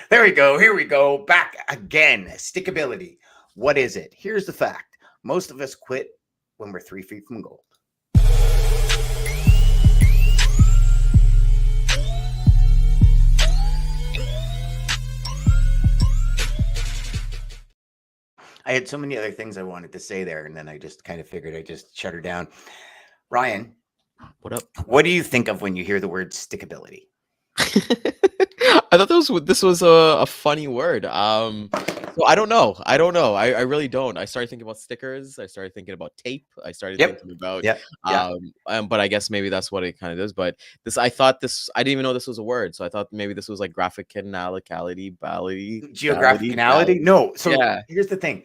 There we go. Here we go. Back again. Stickability. What is it? Here's the fact. Most of us quit when we're 3 feet from gold. I had so many other things I wanted to say there, and then I just kind of figured I'd just shut her down. Ryan, What up? what do you think of when you hear the word stickability? I thought this was a funny word. So I don't know. I really don't. I started thinking about stickers. I started thinking about tape. I started Yep. thinking about Yep. Yeah. but I guess maybe that's what it kind of is. But I didn't even know this was a word. So I thought maybe this was like graphic canality, Geographic anality? No. So Yeah. here's the thing.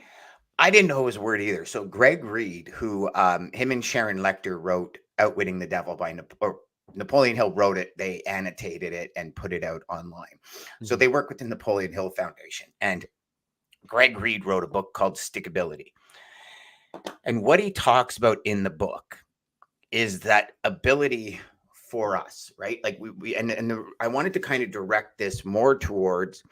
I didn't know it was a word either. So Greg Reed, who him and Sharon Lecter wrote Outwitting the Devil by Napoleon Hill wrote it. They annotated it and put it out online. So they work with the Napoleon Hill Foundation. And Greg Reed wrote a book called Stickability. And what he talks about in the book is that ability for us, right? Like I wanted to kind of direct this more towards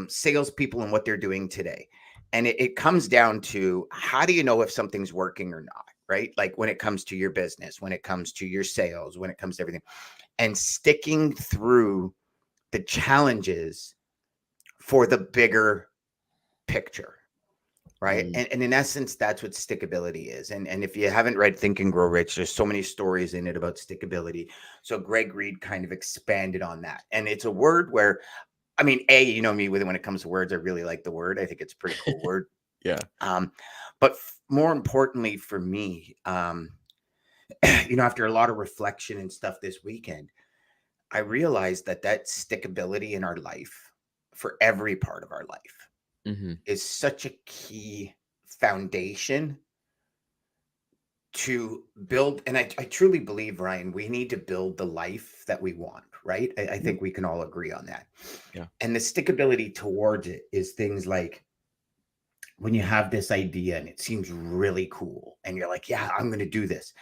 salespeople and what they're doing today. And it comes down to, how do you know if something's working or not, right? Like when it comes to your business, when it comes to your sales, when it comes to everything, and sticking through the challenges for the bigger picture, right? And in essence, that's what stickability is. And if you haven't read Think and Grow Rich, there's so many stories in it about stickability. So Greg Reed kind of expanded on that. And it's a word where, I mean, you know me, when it comes to words, I really like the word. I think it's a pretty cool word. Yeah. But more importantly for me, after a lot of reflection and stuff this weekend, I realized that stickability in our life, for every part of our life, is such a key foundation to build. And I truly believe, Ryan, we need to build the life that we want, right? I think we can all agree on that. Yeah. And the stickability towards it is things like when you have this idea and it seems really cool and you're like, yeah, I'm going to do this.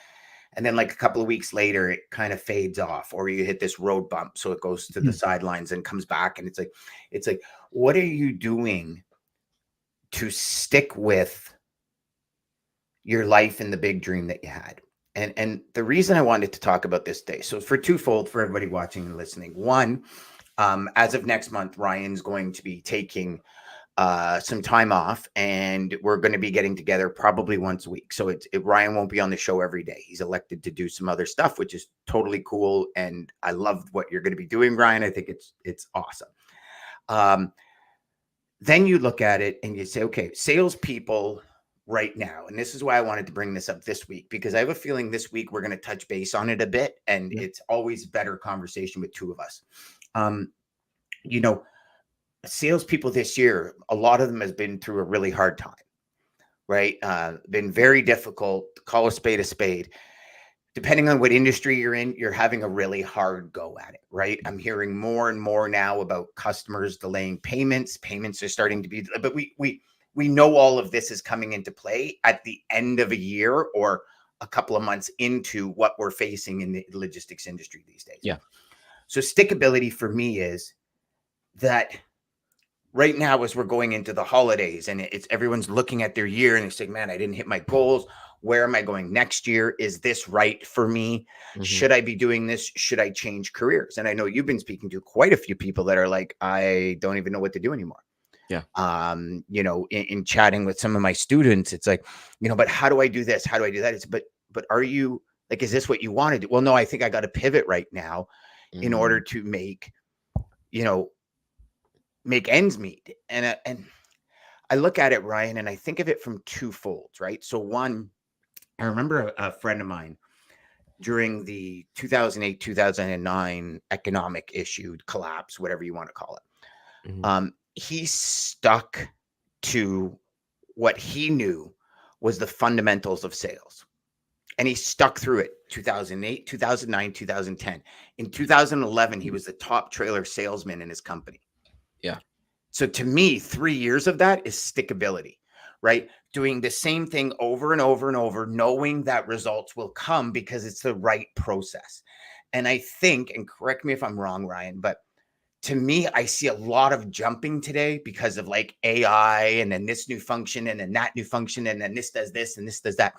And then like a couple of weeks later, it kind of fades off, or you hit this road bump. So it goes to the sidelines and comes back. And it's like, what are you doing to stick with your life and the big dream that you had? And the reason I wanted to talk about this day, so for twofold for everybody watching and listening. One, as of next month, Ryan's going to be taking some time off, and we're going to be getting together probably once a week. So Ryan won't be on the show every day. He's elected to do some other stuff, which is totally cool. And I love what you're going to be doing, Ryan. I think it's awesome. Then you look at it and you say, okay, salespeople right now, and this is why I wanted to bring this up this week, because I have a feeling this week we're going to touch base on it a bit, and it's always better conversation with two of us. Salespeople this year, a lot of them has been through a really hard time, right? Been very difficult. Call a spade. Depending on what industry you're in, you're having a really hard go at it, right? I'm hearing more and more now about customers delaying payments. Payments are starting to be, but we know all of this is coming into play at the end of a year or a couple of months into what we're facing in the logistics industry these days. Yeah. So stickability for me is that right now, as we're going into the holidays and everyone's looking at their year and they're saying, man, I didn't hit my goals. Where am I going next year? Is this right for me? Should I be doing this? Should I change careers? And I know you've been speaking to quite a few people that are like, I don't even know what to do anymore. Yeah. In chatting with some of my students, it's like, but how do I do this? How do I do that? It's, but are you like, is this what you want to do? Well, no, I think I got to pivot right now in order to make ends meet. And I look at it, Ryan, and I think of it from two folds, right? So one, I remember a friend of mine during the 2008, 2009 economic issue, collapse, whatever you want to call it. He stuck to what he knew was the fundamentals of sales. And he stuck through it. 2008, 2009, 2010. In 2011, he was the top trailer salesman in his company. Yeah. So to me, 3 years of that is stickability, right? Doing the same thing over and over and over, knowing that results will come because it's the right process. And I think, and correct me if I'm wrong, Ryan, but to me, I see a lot of jumping today because of like AI and then this new function and then that new function and then this does this and this does that.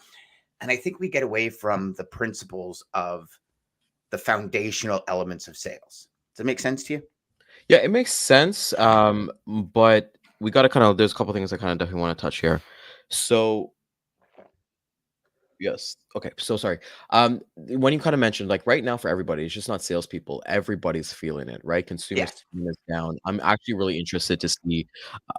And I think we get away from the principles of the foundational elements of sales. Does that make sense to you? Yeah, it makes sense. But we got to kind of, there's a couple things I kind of definitely want to touch here. So, yes. Okay. So sorry. When you kind of mentioned like right now for everybody, it's just not salespeople. Everybody's feeling it, right? Consumer Yes. sentiment is down. I'm actually really interested to see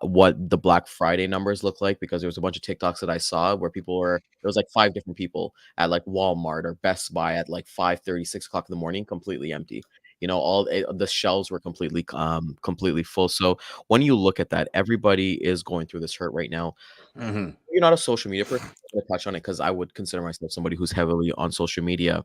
what the Black Friday numbers look like because there was a bunch of TikToks that I saw where people were there was like five different people at like Walmart or Best Buy at like 5:30, 6 o'clock in the morning, completely empty. The shelves were completely full. So when you look at that, everybody is going through this hurt right now. Hmm. You're not a social media person. I'm gonna touch on it because I would consider myself somebody who's heavily on social media.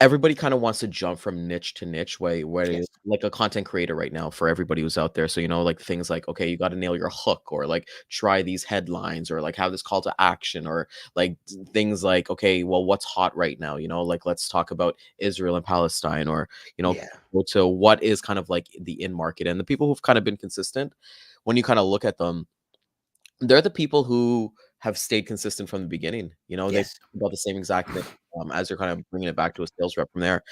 Everybody kind of wants to jump from niche to niche Yes. like a content creator right now for everybody who's out there. So, like things like, okay, you got to nail your hook or like try these headlines or like have this call to action or like things like, okay, well, what's hot right now? Like let's talk about Israel and Palestine or, Yeah. go to what is kind of like the in market. And the people who've kind of been consistent, when you kind of look at them, they're the people who have stayed consistent from the beginning. They Yes. talk about the same exact thing, as they're kind of bringing it back to a sales rep from there.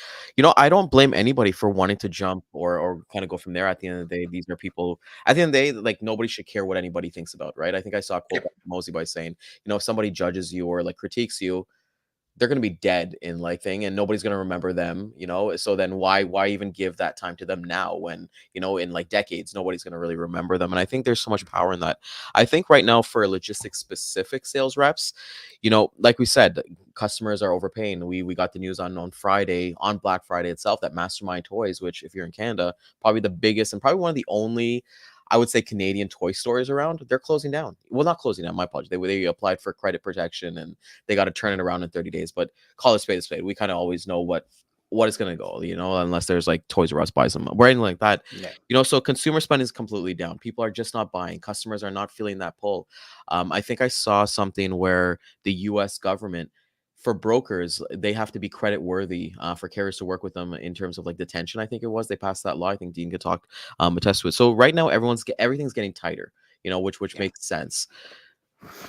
I don't blame anybody for wanting to jump or kind of go from there. At the end of the day, these are people. At the end of the day, like nobody should care what anybody thinks about, right? I think I saw a quote by Yep. Mosey by saying, if somebody judges you or like critiques you, they're going to be dead in like thing and nobody's going to remember them. So then why even give that time to them now when in like decades nobody's going to really remember them. And I think there's so much power in that. I think right now for logistics specific sales reps, like we said, customers are overpaying. We got the news on Friday, on Black Friday itself, that Mastermind Toys, which if you're in Canada, probably the biggest and probably one of the only, I would say, Canadian toy stores around, they're closing down. Well, not closing down, my apologies. They applied for credit protection and they got to turn it around in 30 days. But call it spade a spade. We kind of always know what it's gonna go, unless there's like Toys R Us buys them or anything like that. Yeah. So consumer spend is completely down. People are just not buying. Customers are not feeling that pull. I think I saw something where the US government, for brokers, they have to be credit worthy for carriers to work with them in terms of like detention. I think it was they passed that law. I think Dean could talk attest to it. So right now everything's getting tighter, which Yeah. makes sense.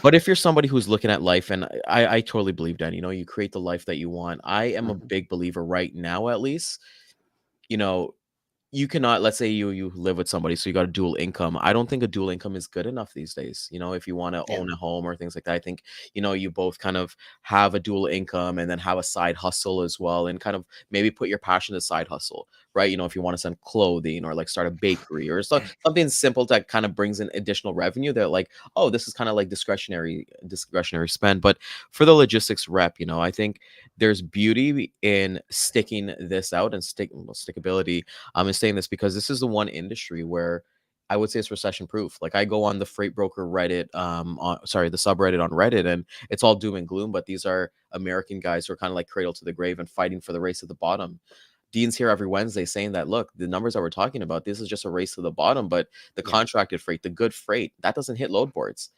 But if you're somebody who's looking at life, and I totally believe, Dan, you create the life that you want. I am a Hmm. big believer right now, at least, you know, you cannot, let's say you live with somebody, so you got a dual income. I don't think a dual income is good enough these days. If you want to Yeah. own a home or things like that, I think, you both kind of have a dual income and then have a side hustle as well, and kind of maybe put your passion to side hustle, right? If you want to send clothing or like start a bakery or something simple that kind of brings in additional revenue that like, oh, this is kind of like discretionary spend. But for the logistics rep, I think there's beauty in sticking this out and stickability. And saying this because this is the one industry where I would say it's recession proof. Like I go on the freight broker Reddit, the subreddit on Reddit, and it's all doom and gloom. But these are American guys who are kind of like cradle to the grave and fighting for the race at the bottom. Dean's here every Wednesday saying that, look, the numbers that we're talking about, this is just a race to the bottom, but the Yeah. contracted freight, the good freight, that doesn't hit load boards.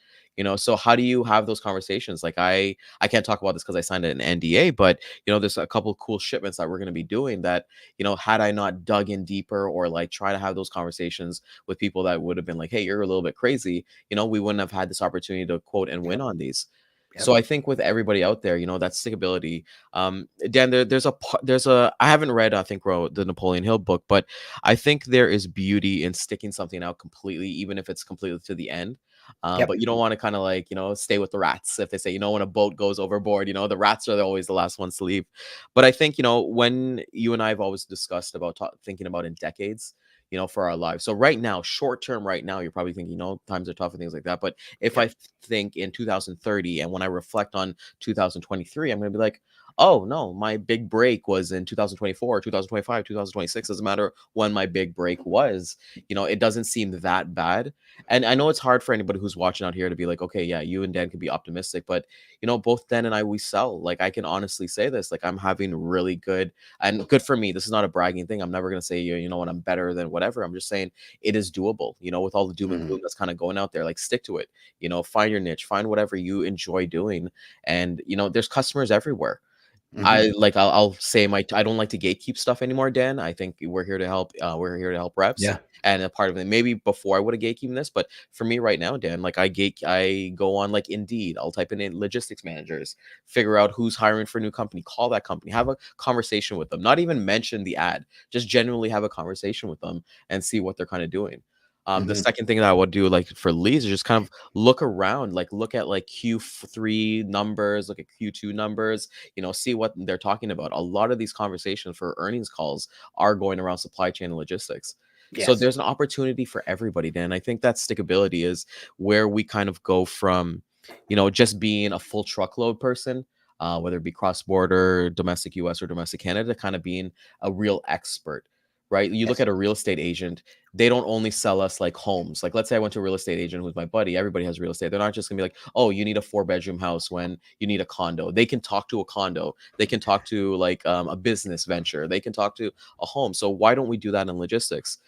So how do you have those conversations? Like I can't talk about this because I signed an NDA, but there's a couple of cool shipments that we're going to be doing that, had I not dug in deeper or like try to have those conversations with people that would have been like, hey, you're a little bit crazy, we wouldn't have had this opportunity to quote and win Yep. on these. So Yep. I think with everybody out there, that stickability. Dan, there's a I haven't read, I think, the Napoleon Hill book, but I think there is beauty in sticking something out completely, even if it's completely to the end. But Yep. you don't want to kind of like, stay with the rats. If they say, when a boat goes overboard, the rats are always the last ones to leave. But I think, when you and I have always discussed about thinking about in decades, for our lives. So right now, short term, right now, you're probably thinking, times are tough and things like that. But if I Yep. think in 2030 and when I reflect on 2023, I'm going to be like, oh no, my big break was in 2024, 2025, 2026. Doesn't matter when my big break was, it doesn't seem that bad. And I know it's hard for anybody who's watching out here to be like, okay, yeah, you and Dan can be optimistic, but both Dan and I, we sell. Like I can honestly say this, like I'm having really good, and good for me. This is not a bragging thing. I'm never going to say, you know what, I'm better than whatever. I'm just saying it is doable, with all the doom and Hmm. gloom that's kind of going out there, like stick to it, find your niche, find whatever you enjoy doing. And, there's customers everywhere. Hmm. I'll say I don't like to gatekeep stuff anymore, Dan. I think we're here to help. We're here to help reps, Yeah. and a part of it, maybe before I would have gatekeeping this, but for me right now, Dan, like I go on like Indeed. I'll type in logistics managers, figure out who's hiring for a new company, call that company, have a conversation with them. Not even mention the ad, just genuinely have a conversation with them and see what they're kind of doing. The Hmm. second thing that I would do, like for leads, is just kind of look around, like look at like Q3 numbers, look at Q2 numbers, see what they're talking about. A lot of these conversations for earnings calls are going around supply chain and logistics. So Yes. there's an opportunity for everybody, Dan. I think that stickability is where we kind of go from, just being a full truckload person, whether it be cross border, domestic US or domestic Canada, kind of being a real expert. Right. You look Yes. at a real estate agent, they don't only sell us like homes. Like, let's say I went to a real estate agent who's my buddy. Everybody has real estate. They're not just gonna be like, oh, you need a 4-bedroom house when you need a condo. They can talk to a condo. They can talk to like a business venture. They can talk to a home. So why don't we do that in logistics?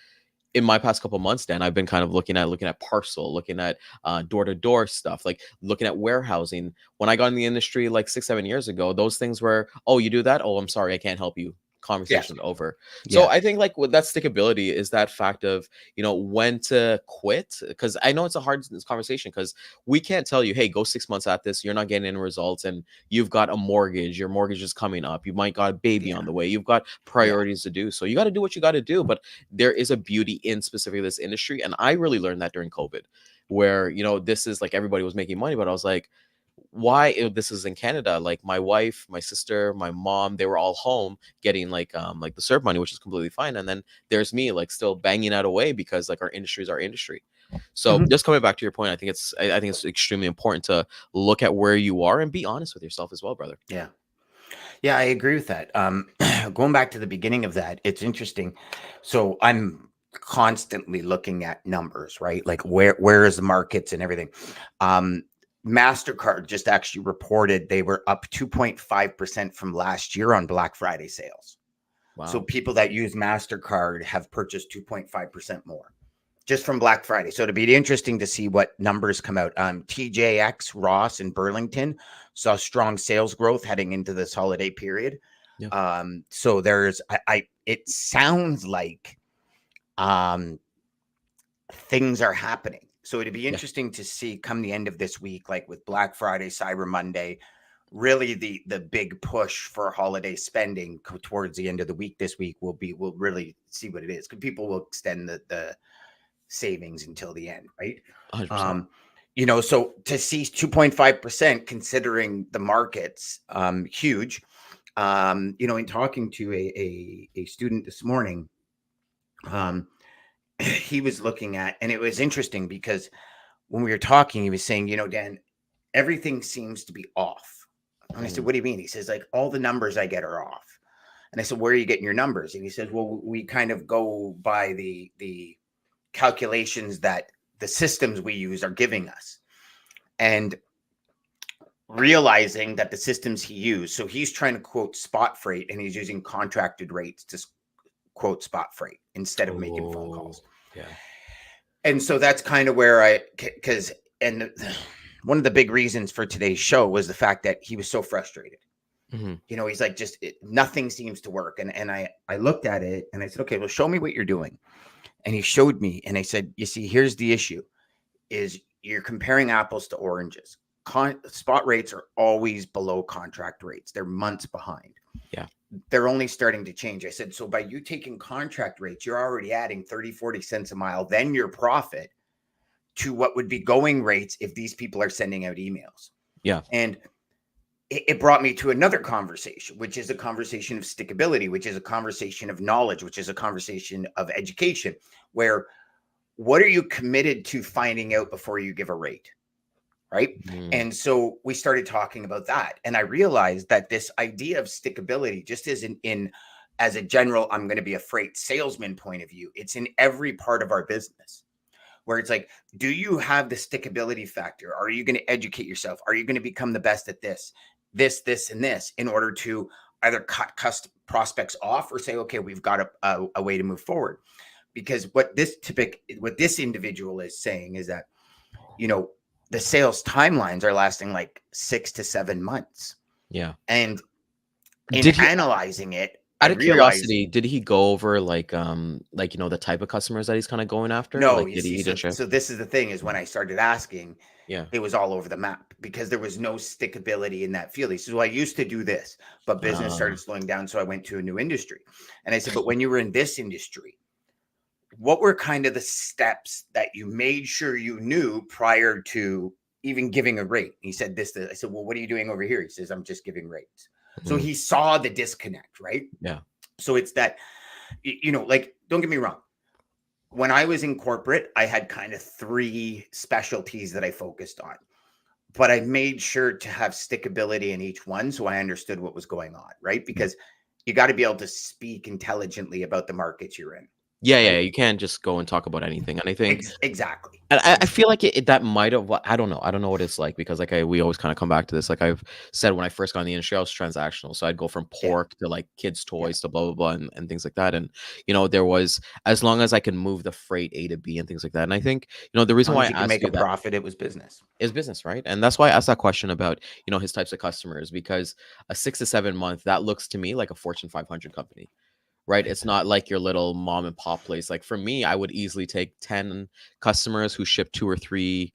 In my past couple months, Dan, I've been kind of looking at parcel, looking at door to door stuff, like looking at warehousing. When I got in the industry like 6, 7 years ago, those things were, oh, you do that? Oh, I'm sorry, I can't help you. Yes. Conversation over. So Yeah. I think like with that stickability is that fact of when to quit, because I know it's a hard conversation because we can't tell you, hey, go 6 months at this, you're not getting any results, and you've got a mortgage, your mortgage is coming up, you might got a baby Yeah. on the way, you've got Yeah. priorities to do, so you got to do what you got to do. But there is a beauty in specifically this industry. And I really learned that during COVID, where, this is like everybody was making money, but I was like, why this is in Canada, like my wife, my sister, my mom, they were all home getting like the serve money, which is completely fine. And then there's me like still banging out away because like our industry is our industry. So Hmm. just coming back to your point, I think it's extremely important to look at where you are and be honest with yourself as well, brother. Yeah. Yeah, I agree with that. Going back to the beginning of that, it's interesting. So I'm constantly looking at numbers, right? Like where is the markets and everything. Um, MasterCard just actually reported they were up 2.5% from last year on Black Friday sales. So Wow. people that use MasterCard have purchased 2.5% more just from Black Friday. So it'd be interesting to see what numbers come out. TJX, Ross, and Burlington saw strong sales growth heading into this holiday period. Yeah. So there's, it sounds like um, things are happening. So it'd be Yeah. interesting to see come the end of this week, like with Black Friday, Cyber Monday, really the big push for holiday spending towards the end of the week this week we'll really see what it is because people will extend the savings until the end, right? 100%. Um, so to see 2.5% considering the markets, huge. In talking to a student this morning, um, he was looking at, and it was interesting because when we were talking, he was saying, Dan, everything seems to be off. And I said, Mm. what do you mean? He says, like, all the numbers I get are off. And I said, where are you getting your numbers? And he says, well, we kind of go by the calculations that the systems we use are giving us. And realizing that the systems he used, so he's trying to quote spot freight and he's using contracted rates to quote spot freight instead of making phone Oh, calls. yeah. And so that's kind of where because, and one of the big reasons for today's show was the fact that he was so frustrated. Hmm. He's like, just nothing seems to work. And I looked at it and I said, okay, well, show me what you're doing. And he showed me and I said, you see, here's the issue is you're comparing apples to oranges. Spot rates are always below contract rates. They're months behind. Yeah. They're only starting to change. I said, so by you taking contract rates, you're already adding 30, 40 cents a mile, then your profit to what would be going rates if these people are sending out emails. Yeah. And it brought me to another conversation, which is a conversation of stickability, which is a conversation of knowledge, which is a conversation of education, where what are you committed to finding out before you give a rate? Right. Mm. And so we started talking about that. And I realized that this idea of stickability just isn't in as a general, I'm going to be a freight salesman point of view. It's in every part of our business where it's like, do you have the stickability factor? Are you going to educate yourself? Are you going to become the best at this, and this in order to either cut prospects off or say, okay, we've got a way to move forward? Because what this individual is saying is that, the sales timelines are lasting like 6 to 7 months. Yeah. And In Did he analyzing it, I out of realized curiosity, did he go over like, the type of customers that he's kinda going after? no, Like, you did see, he so didn't share? so this is the thing is when Mm. I started asking, Yeah. it was all over the map because there was no stickability in that field. He says, "Well, I used to do this, but business Uh, started slowing down, so I went to a new industry." And I said, "But when you were in this industry, what were kind of the steps that you made sure you knew prior to even giving a rate?" He said this. I said, "Well, what are you doing over here?" He says, "I'm just giving rates." So mhm, he saw the disconnect, right? yeah. So it's that, like, don't get me wrong. When I was in corporate, I had kind of three specialties that I focused on, but I made sure to have stickability in each one so I understood what was going on, right? Yeah. Because you got to be able to speak intelligently about the markets you're in, Yeah, yeah, right? you can't just go and talk about anything, and I think Exactly. and I feel like that might have what I don't know what it's like because like we always kind of come back to this. Like I've said when I first got in the industry, I was transactional. So I'd go from Yeah. pork to like kids' Yeah. toys to blah blah blah and things like that. And there was as long as I can move the freight A to B and things like that. And I think, the As reason long why as I you can asked make a you that profit, it was business. is business, right? And that's why I asked that question about, his types of customers, because a 6 to 7 month, that looks to me like a Fortune 500 company, right? It's not like your little mom and pop place. Like for me, I would easily take 10 customers who ship 2 or 3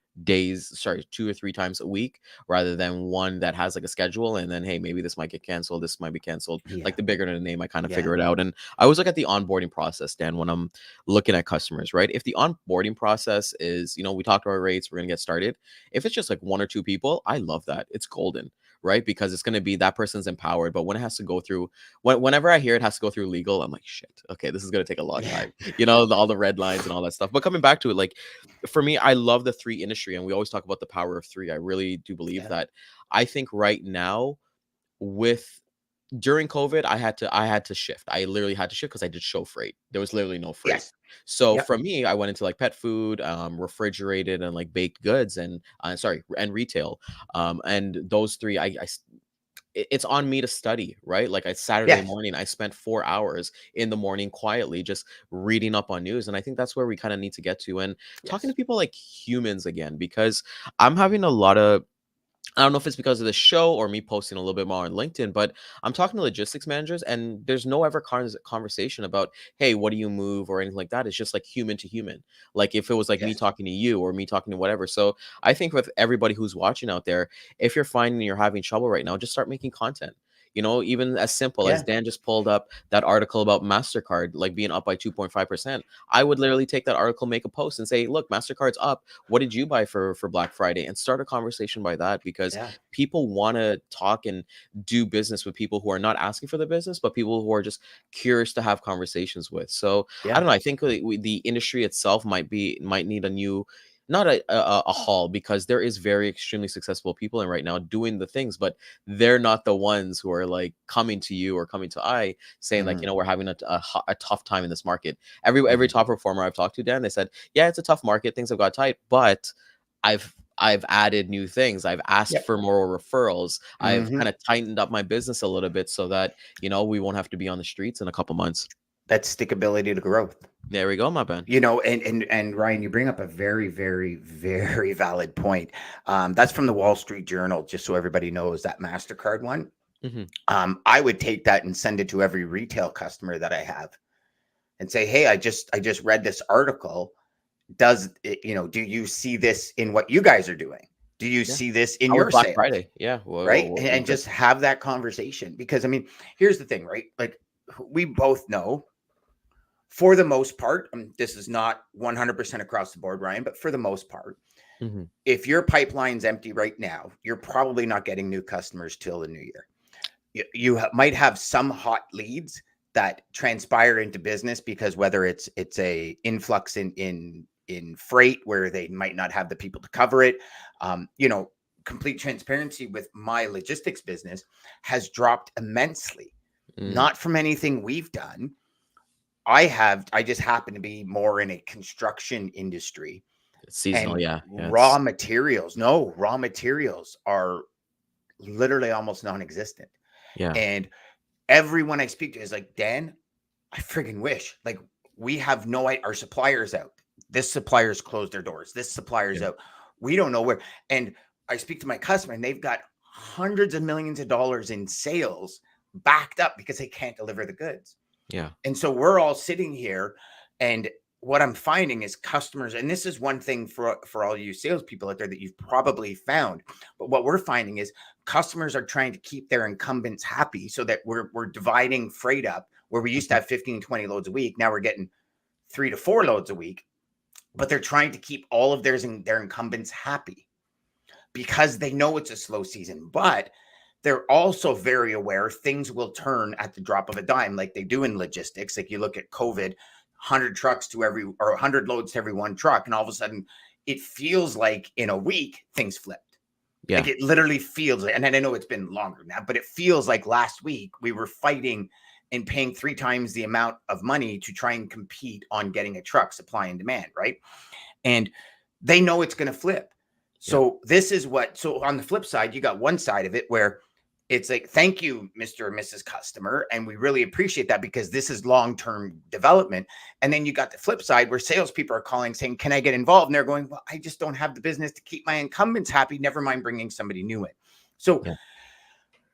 times a week rather than one that has like a schedule. And then, hey, maybe this might get canceled. This might be canceled. Yeah. Like the bigger the name, I kind of Yeah. figure it out. And I always look at the onboarding process, Dan, when I'm looking at customers, right? If the onboarding process is, we talked about rates, we're going to get started. If it's just like 1 or 2 people, I love that. It's golden, right? Because it's going to be that person's empowered. But when it has to go through whenever I hear it has to go through legal, I'm like, shit, okay, this is gonna take a long Yeah. time. All the red lines and all that stuff. But coming back to it, like for me, I love the three industry, and we always talk about the power of three. I really do believe Yeah. that. I think right now, with during COVID, I had to shift. I literally had to shift because I did show freight. There was literally no freight. Yes. So Yep. for me, I went into like pet food, refrigerated and like baked goods, and sorry, and retail. And those three, it's on me to study, right? Like I Saturday Yes. morning, I spent 4 hours in the morning quietly just reading up on news. And I think that's where we kind of need to get to and talking to Yes. people like humans again, because I'm having a lot of I don't know if it's because of the show or me posting a little bit more on LinkedIn, but I'm talking to logistics managers and there's no ever conversation about, hey, what do you move or anything like that. It's just like human to human. Like if it was like me Yes. talking to you or me talking to whatever. So I think with everybody who's watching out there, if you're finding you're having trouble right now, just start making content. Even as simple as Yeah. Dan just pulled up that article about MasterCard, like being up by 2.5%. I would literally take that article, make a post and say, look, MasterCard's up. What did you buy for Black Friday? And start a conversation by that because Yeah. people want to talk and do business with people who are not asking for the business, but people who are just curious to have conversations with. So I Yeah. don't know. I think the industry itself might need a new. Not a haul because there is very extremely successful people in right now doing the things, but they're not the ones who are like coming to you or coming to I saying like Hmm. we're having a tough time in this market. Every Hmm. top performer I've talked to, Dan, they said yeah, it's a tough market, things have got tight, but I've added new things. I've asked Yep. for more referrals. I've Hmm. kind of tightened up my business a little bit so that, we won't have to be on the streets in a couple months. That's stickability to growth. There we go, my man. And Ryan, you bring up a very, very, very valid point. That's from the Wall Street Journal, just so everybody knows that MasterCard one. Hmm. I would take that and send it to every retail customer that I have and say, "Hey, I just read this article. Do you see this in what you guys are doing? Do you Yeah. see this in How was your Black sales?" Friday? Yeah. Right? And, What and was it? just have that conversation because here's the thing, right? Like we both know for the most part, this is not 100% across the board, Ryan, but for the most part, Hmm. if your pipeline's empty right now, you're probably not getting new customers till the new year. You might have some hot leads that transpire into business because whether it's a influx in freight where they might not have the people to cover it. Complete transparency with my logistics business has dropped immensely, Mm. not from anything we've done. I just happen to be more in a construction industry, It's seasonal. and Yeah. Yeah. raw materials, no, raw materials are literally almost non-existent. Yeah. And everyone I speak to is like, "Dan, I friggin' wish. Like, we have no our suppliers out. This supplier's closed their doors. This supplier's Yeah. out. We don't know where." And I speak to my customer, and they've got hundreds of millions of dollars in sales backed up because they can't deliver the goods. Yeah. And so we're all sitting here, and what I'm finding is customers, and this is one thing for all you salespeople out there that you've probably found, but what we're finding is customers are trying to keep their incumbents happy, so that we're dividing freight up where we used to Mhm. have 15, 20 loads a week. Now we're getting 3 to 4 loads a week, but they're trying to keep all of their incumbents happy because they know it's a slow season, but they're also very aware things will turn at the drop of a dime, like they do in logistics. Like you look at COVID, 100 trucks to every, or 100 loads to every one truck, and all of a sudden it feels like in a week things flipped. Yeah. Like it literally feels like, and I know it's been longer now, but it feels like last week we were fighting and paying 3 times the amount of money to try and compete on getting a truck, supply and demand, right? And they know it's going to flip. Yeah. So this is what, so on the flip side, you got one side of it where it's like, thank you, Mr. or Mrs. Customer. And we really appreciate that because this is long-term development. And then you got the flip side where salespeople are calling saying, can I get involved? And they're going, well, I just don't have the business to keep my incumbents happy. Never mind bringing somebody new in. So Yeah.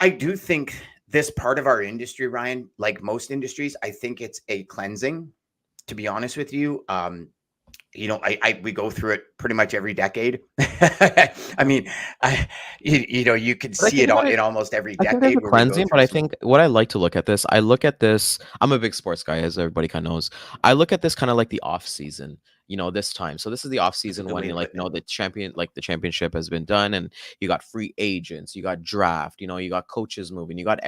I do think this part of our industry, Ryan, like most industries, I think it's a cleansing, to be honest with you. We go through it pretty much every decade. I mean, you can But I see it think all that in almost every I think there's decade a where we go cleansing, but through I some. think what I like to look at this, I look at this. I'm a big sports guy, as everybody kind of knows. I look at this kind of like the off season, this time. So this is the off That's a season good when way to put it. the championship has been done, and you got free agents, you got draft, you got coaches moving, you got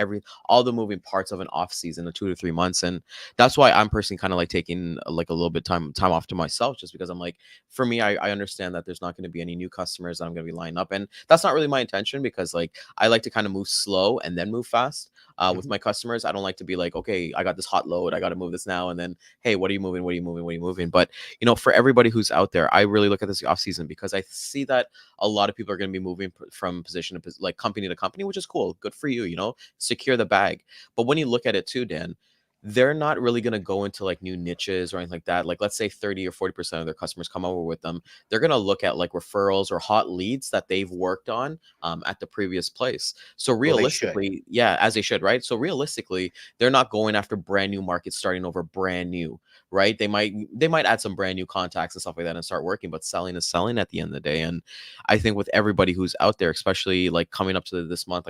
all the moving parts of an off season, the 2 to 3 months, and that's why I'm personally kind of like taking like a little bit time off to myself, just because I'm like, for me, I understand that there's not going to be any new customers that I'm going to be lining up, and that's not really my intention because like I like to kind of move slow and then move fast. With Mhm. my customers, I don't like to be like, okay, I got this hot load, I got to move this now, and then, hey, what are you moving? What are you moving? What are you moving? But for everybody who's out there, I really look at this off season because I see that a lot of people are going to be moving from position to like company to company, which is cool. Good for you, secure the bag. But when you look at it too, Dan, they're not really going to go into like new niches or anything like that. Like let's say 30 or 40% of their customers come over with them. They're going to look at like referrals or hot leads that they've worked on at the previous place. So Well, they should. realistically, yeah, as they should, right? So realistically, they're not going after brand new markets starting over brand new, right? They might add some brand new contacts and stuff like that and start working, but selling is selling at the end of the day. And I think with everybody who's out there, especially like coming up to this month,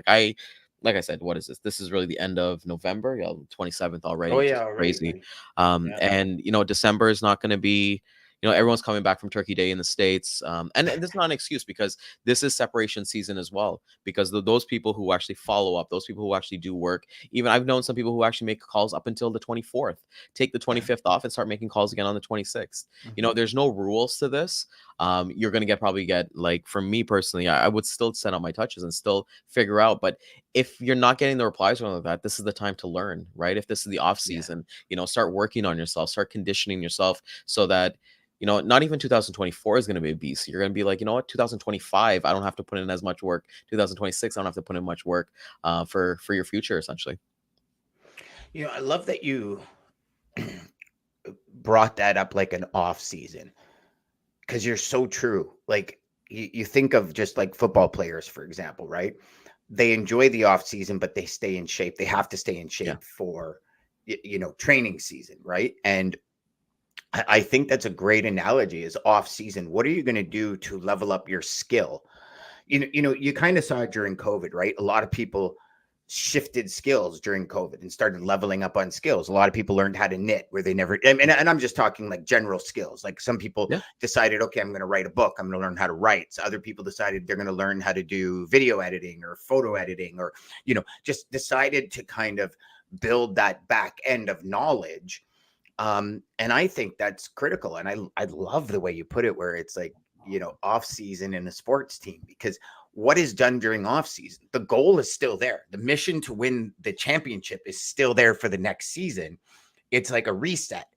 like I said, what is this? This is really the end of November, 27th already, Oh which yeah, is already, crazy. buddy. Yeah. And December is not going to be, everyone's coming back from Turkey Day in the States. And this is not an excuse because this is separation season as well. Because those people who actually follow up, those people who actually do work, even I've known some people who actually make calls up until the 24th, take the Yeah. 25th off and start making calls again on the 26th. Mhm. There's no rules to this. You're going to probably get, like, for me personally, I would still send out my touches and still figure out. But if you're not getting the replies or anything like that, this is the time to learn, right? If this is the off Yeah. season, start working on yourself, start conditioning yourself so that not even 2024 is going to be a beast. You're going to be like, you know what, 2025, I don't have to put in as much work. 2026, I don't have to put in much work for your future, essentially. I love that you brought that up like an off season because you're so true. Like you think of just like football players, for example, right? They enjoy the off season, but they stay in shape. They have to stay in Yeah. shape for training season, right? And I think that's a great analogy is off season. What are you going to do to level up your skill? You kind of saw it during COVID, right? A lot of people shifted skills during COVID and started leveling up on skills. A lot of people learned how to knit where they never, and I'm just talking like general skills. Like some people Yeah. decided, okay, I'm going to write a book. I'm going to learn how to write. So other people decided they're going to learn how to do video editing or photo editing, or, just decided to kind of build that back end of knowledge. And I think that's critical. And I love the way you put it, where it's like, off season in a sports team, because what is done during off season, the goal is still there. The mission to win the championship is still there for the next season. It's like a reset,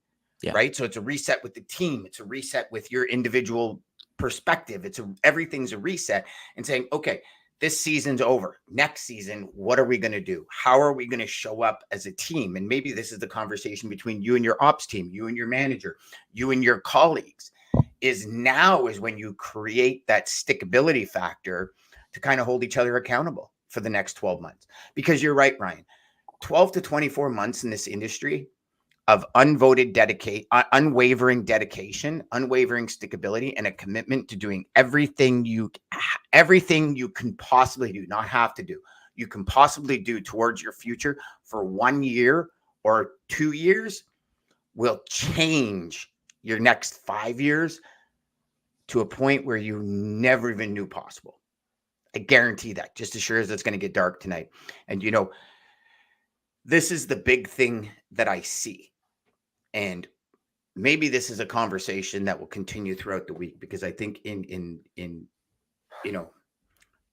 Yeah. right? So it's a reset with the team. It's a reset with your individual perspective. Everything's a reset and saying, okay, this season's over. Next season, what are we going to do? How are we going to show up as a team? And maybe this is the conversation between you and your ops team, you and your manager, you and your colleagues. Is when you create that stickability factor to kind of hold each other accountable for the next 12 months. Because you're right, Ryan. 12 to 24 months in this industry of unwavering dedication, unwavering stickability, and a commitment to doing everything you can possibly do, not have to do, you can possibly do towards your future for 1 year or 2 years will change your next 5 years to a point where you never even knew possible. I guarantee that, just as sure as it's going to get dark tonight. And this is the big thing that I see. And maybe this is a conversation that will continue throughout the week, because I think in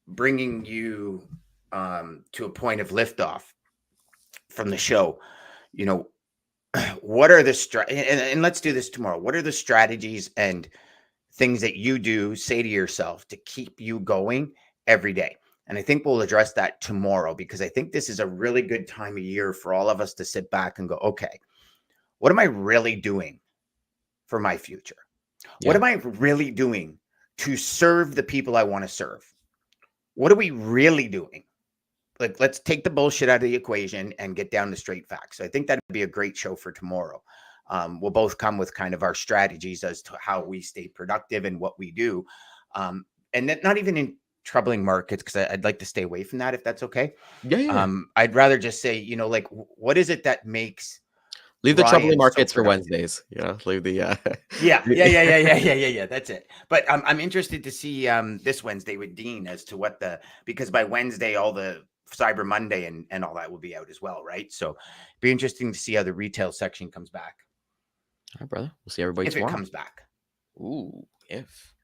bringing you to a point of liftoff from the show, what are the and let's do this tomorrow. What are the strategies and things that you do say to yourself to keep you going every day? And I think we'll address that tomorrow, because I think this is a really good time of year for all of us to sit back and go, okay, what am I really doing for my future? What am I really doing to serve the people I want to serve? What are we really doing? Like, let's take the bullshit out of the equation and get down to straight facts. So I think that'd be a great show for tomorrow. We'll both come with kind of our strategies as to how we stay productive and what we do. And that not even in troubling markets, because I'd like to stay away from that, if that's okay. Yeah. I'd rather just say, like, what is it that makes Leave the troubling Ryan markets so for productive? Wednesdays. Leave the Yeah. That's it. But I'm interested to see this Wednesday with Dean as to because by Wednesday all the Cyber Monday and all that will be out as well, right? So be interesting to see how the retail section comes back. All right, brother. We'll see everybody tomorrow. If it comes back. Ooh, if.